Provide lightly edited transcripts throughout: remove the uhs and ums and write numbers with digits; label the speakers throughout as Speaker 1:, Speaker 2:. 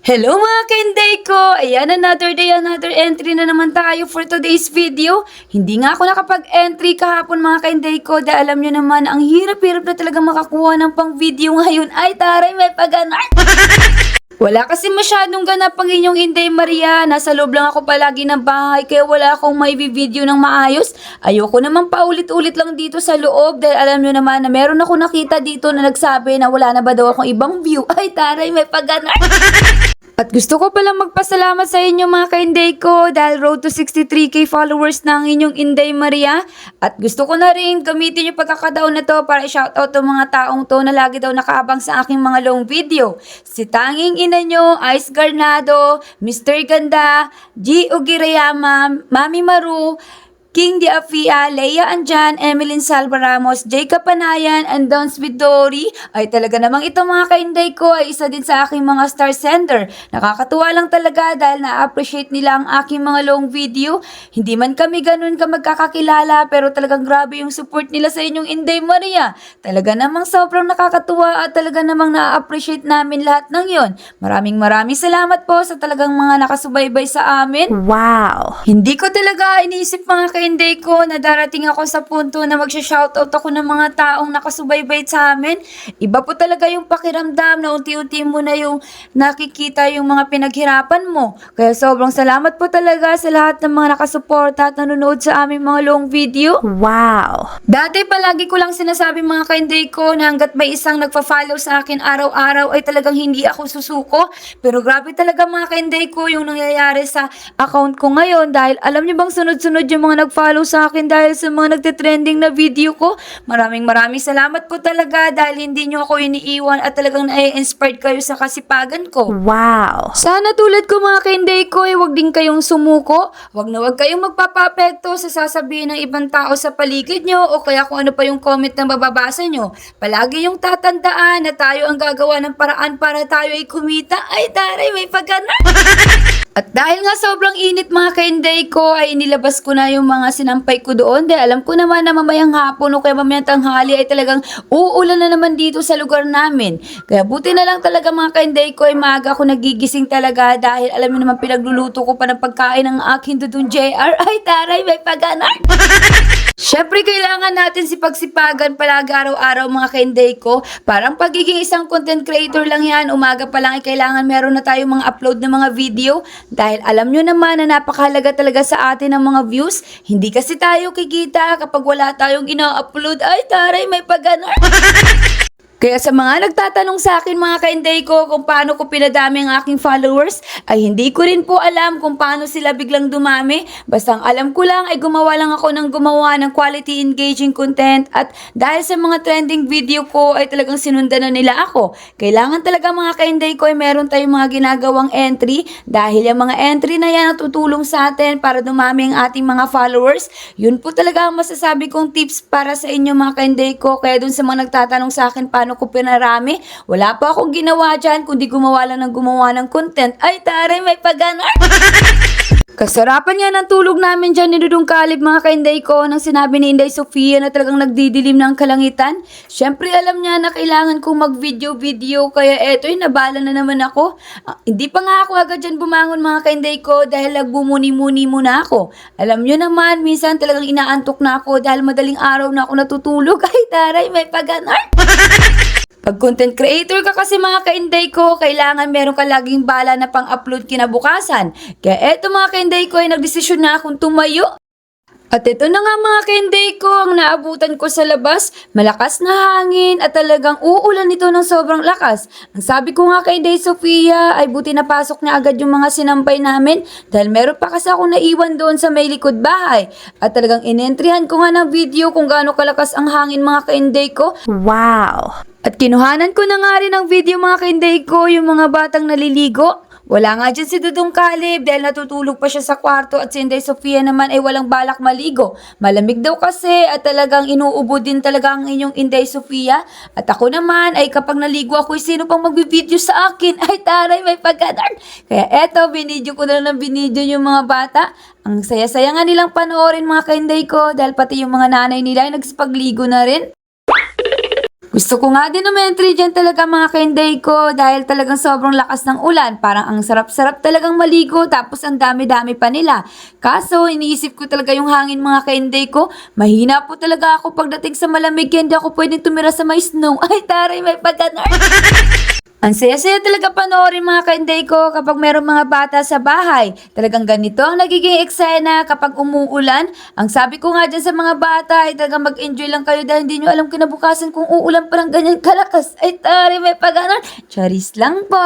Speaker 1: Hello mga kainday ko! Ayan, another day, another entry na naman tayo for today's video. Hindi nga ako nakapag-entry kahapon mga kainday ko dahil alam nyo naman, ang hirap-hirap na talaga makakuha ng pang video ngayon. Ay taray, may pag-anak! Wala kasi masyadong ganap ang inyong Inday Maria. Nasa loob lang ako palagi ng bahay kaya wala akong may video ng maayos. Ayoko naman paulit-ulit lang dito sa loob dahil alam nyo naman na meron ako nakita dito na nagsabi na wala na ba daw akong ibang view. Ay taray, may pag-anak! At gusto ko palang magpasalamat sa inyo mga ka-Inday ko dahil road to 63k followers na ang inyong Inday Maria. At gusto ko na rin gamitin yung pagkakataon na to para i-shoutout ang mga taong to na lagi daw nakaabang sa aking mga long video. Si tanging ina nyo, Ice Garnado, Mr. Ganda, G. Ugirayama, Mami Maru, King Di Afia, Leia Anjan, Emeline Salva Ramos, Jacob Panayan, and Dons with Dory. Ay talaga namang ito mga kainday ko ay isa din sa aking mga star sender. Nakakatuwa lang talaga dahil na-appreciate nila ang aking mga long video. Hindi man kami ganun ka magkakakilala pero talagang grabe yung support nila sa inyong Inday Maria. Talaga namang sobrang nakakatuwa at talaga namang na-appreciate namin lahat ng yon. Maraming salamat po sa talagang mga nakasubaybay sa amin.
Speaker 2: Wow!
Speaker 1: Hindi ko talaga iniisip mga kainday ko na darating ako sa punto na magsha-shoutout ako ng mga taong nakasubaybay sa amin. Iba po talaga yung pakiramdam na unti-unti mo na yung nakikita yung mga pinaghirapan mo. Kaya sobrang salamat po talaga sa lahat ng mga nakasuporta at nanonood sa aming mga long video.
Speaker 2: Wow!
Speaker 1: Dati palagi ko lang sinasabi mga kainday ko na hanggat may isang nagpa-follow sa akin araw-araw ay talagang hindi ako susuko. Pero grabe talaga mga kainday ko yung nangyayari sa account ko ngayon dahil alam niyo bang sunod-sunod yung mga nag-follow sa akin dahil sa mga nagte-trending na video ko. Maraming salamat po talaga dahil hindi nyo ako iniiwan at talagang na-inspired kayo sa kasipagan ko.
Speaker 2: Wow!
Speaker 1: Sana tulad ko mga kainday ko ay wag din kayong sumuko. Wag na wag kayong magpapapekto sa sasabihin ng ibang tao sa paligid nyo o kaya kung ano pa yung comment na mababasa nyo. Palagi yung tatandaan na tayo ang gagawa ng paraan para tayo ay kumita. Ay taray, may pagkana! At dahil nga sobrang init mga kainday ko ay inilabas ko na yung mga sinampay ko doon dahil alam ko naman na mamayang hapon o kaya mamayang tanghali ay talagang uulan na naman dito sa lugar namin. Kaya buti na lang talaga mga kainday ko ay maaga ako nagigising talaga dahil alam niyo naman pinagluluto ko pa ng pagkain ng aking dudong JR. Ay taray, may pag-anak! Syempre, kailangan natin sipagsipagan palagi araw-araw mga kainday ko. Parang pagiging isang content creator lang yan. Umaga pa lang ay kailangan meron na tayong mga upload ng mga video. Dahil alam nyo naman na napakahalaga talaga sa atin ang mga views. Hindi kasi tayo kikita kapag wala tayong ina-upload. Ay taray, may pag-anak! Kaya sa mga nagtatanong sa akin mga kainday ko kung paano ko pinadami ang aking followers, ay hindi ko rin po alam kung paano sila biglang dumami. Basta ang alam ko lang ay gumawa lang ako ng gumawa ng quality engaging content at dahil sa mga trending video ko ay talagang sinundan na nila ako. Kailangan talaga mga kainday ko ay meron tayong mga ginagawang entry dahil yung mga entry na yan ang tutulong sa atin para dumami ang ating mga followers. Yun po talaga ang masasabi kong tips para sa inyo mga kainday ko. Kaya dun sa mga nagtatanong sa akin paano ko pinarami, wala pa akong ginawa dyan kundi gumawa lang ng gumawa ng content. Ay taray, may pag-anak! Kasarapan nga ng tulog namin dyan ni Dudong Kalib mga kainday ko nang sinabi ni Inday Sofia na talagang nagdidilim ng kalangitan. Syempre alam niya na kailangan kong mag-video kaya eto'y nabala na naman ako. Hindi pa nga ako agad dyan bumangon mga kainday ko dahil nagbumuni-muni muna ako. Alam niyo naman, minsan talagang inaantok na ako dahil madaling araw na ako natutulog. Ay taray, may pag-anak! Pag content creator ka kasi mga kainday ko, kailangan meron ka laging bala na pang-upload kinabukasan. Kaya eto mga kainday ko ay nagdesisyon na akong tumayo. At ito na nga mga kainday ko ang naabutan ko sa labas. Malakas na hangin at talagang uulan ito ng sobrang lakas. Ang sabi ko nga kay Inday Sofia ay buti napasok niya agad yung mga sinampay namin dahil meron pa kasi ako naiwan doon sa may likod bahay. At talagang inentryhan ko nga ng video kung gaano kalakas ang hangin mga kainday ko.
Speaker 2: Wow!
Speaker 1: At kinuhanan ko na nga rin ng video mga kainday ko yung mga batang naliligo. Wala nga dyan si Dudong Kalib dahil natutulog pa siya sa kwarto at si Inday Sofia naman ay walang balak maligo. Malamig daw kasi at talagang inuubo din talaga ang inyong Inday Sofia. At ako naman ay kapag naligo ako, sino pang magbibideo sa akin? Ay taray, may pagkadar. Kaya eto, binidyo ko na lang ng binidyo yung mga bata. Ang saya-saya nga nilang panoorin mga kainday ko dahil pati yung mga nanay nila ay nagsipagligo na rin. Gusto ko nga din umentry dyan talaga mga kainday ko dahil talagang sobrang lakas ng ulan. Parang ang sarap-sarap talagang maligo tapos ang dami-dami pa nila. Kaso iniisip ko talaga yung hangin mga kainday ko. Mahina po talaga ako pagdating sa malamig kaya hindi ako pwedeng tumira sa may snow. Ay taray, may pagkanar. Ang saya-saya talaga panoorin mga kainday ko kapag merong mga bata sa bahay. Talagang ganito ang nagiging eksena kapag umuulan. Ang sabi ko nga dyan sa mga bata ay talagang mag-enjoy lang kayo dahil hindi nyo alam kinabukasan kung uulan pa ng ganyan kalakas. Ay tari, may pag-anon. Charis lang po.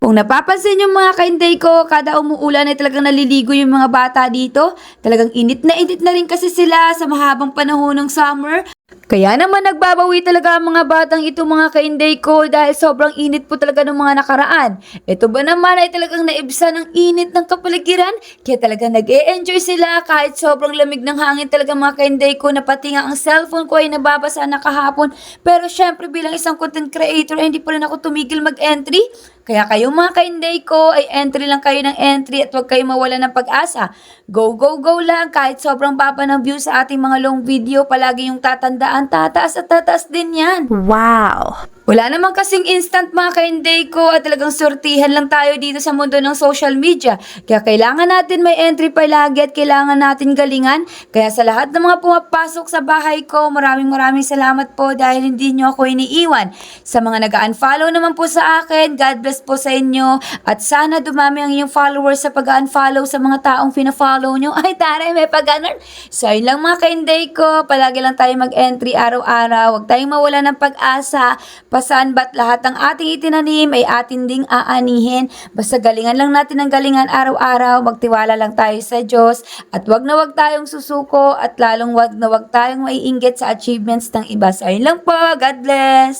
Speaker 1: Kung napapansin yung mga kainday ko, kada umuulan ay talagang naliligo yung mga bata dito. Talagang init na rin kasi sila sa mahabang panahon ng summer. Kaya naman nagbabawi talaga ang mga batang ito mga kainday ko dahil sobrang init po talaga ng mga nakaraan. Ito ba naman ay talagang naibsa ng init ng kapaligiran? Kaya talaga nag-e-enjoy sila kahit sobrang lamig ng hangin talaga mga kainday ko na pati nga ang cellphone ko ay nababasa na kahapon. Pero syempre bilang isang content creator ay hindi pa rin ako tumigil mag-entry. Kaya kayo mga kainday ko ay entry lang kayo ng entry at huwag kayo mawala ng pag-asa. Go, go, go lang kahit sobrang baba ng views sa ating mga long video. Palagi yung tatandaan, tataas at tataas din yan.
Speaker 2: Wow.
Speaker 1: Wala naman kasing instant mga kainday ko at talagang sortihan lang tayo dito sa mundo ng social media. Kaya kailangan natin may entry palagi at kailangan natin galingan. Kaya sa lahat ng mga pumapasok sa bahay ko, maraming salamat po dahil hindi nyo ako iniiwan. Sa mga nag-unfollow naman po sa akin, God bless po sa inyo. At sana dumami ang inyong followers sa pag-unfollow sa mga taong pina-follow nyo. Ay tare, may pag-ganon. So yun lang mga kainday ko, palagi lang tayo mag-entry araw-araw. Huwag tayong mawala ng pag-asa. Pasan ba't lahat ng ating itinanim ay atin ding aanihin. Basta galingan lang natin ng galingan araw-araw, magtiwala lang tayo sa Diyos, at wag na wag tayong susuko, at lalong wag na wag tayong maiinggit sa achievements ng iba. So, ayun lang po. God bless!